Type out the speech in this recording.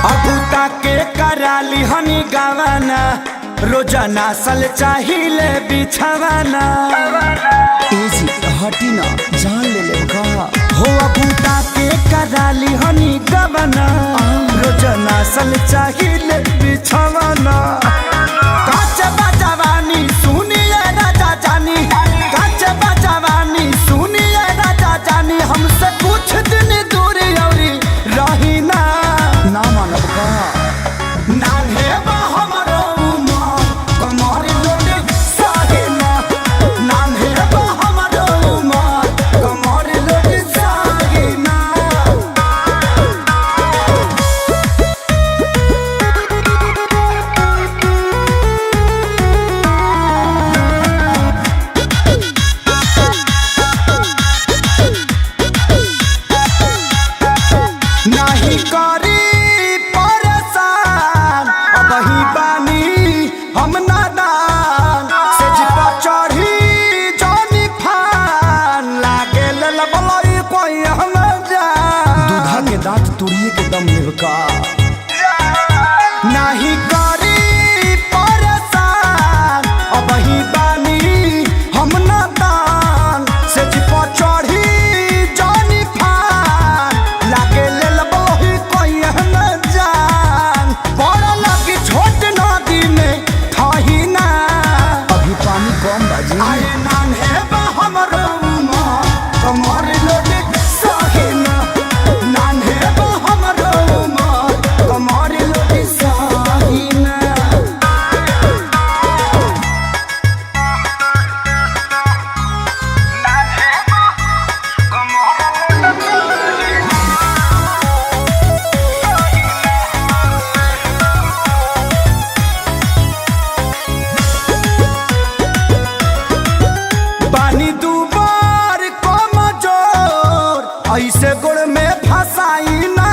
अबूता के कराली हनी गावाना रोजाना सल चाहिए बिछावाना एजी हटी ना जान ले का हो अबूता के कराली हनी गावाना रोजाना सल चाहिए बिछावाना काच बजवानी सुनिए राजा जानी काच बजवानी सुनिए राजा जानी हमसे कुछ दिन दूर औरी रही ना मानव का नान्हे बा हमरो उमर कमर लोटे साहिना नान्हे बा हमरो उमर कमर लोटे साहिना नाही करी परेशान अब ही बानी हम नादान से जिपा चढ़ी जानी फान लागे ललबलई कोई हम जान दूधा के दांत तुड़िए के दम लेव का नाही करी परेशान अब ही बानी हम नादान से जिपा चढ़ी जानी फान लागे ललबलई कोई हम जान बड़ा लगी छोट नदी में थाही ना अभी पानी कम बाजी आए नान्हे बा हमरो उमर कमर लोटे साहिना नान्हे बा हमरो उमर कमर लोटे साहिना पानी दूबार कम जोर ऐसे गुड़ में फसाई ना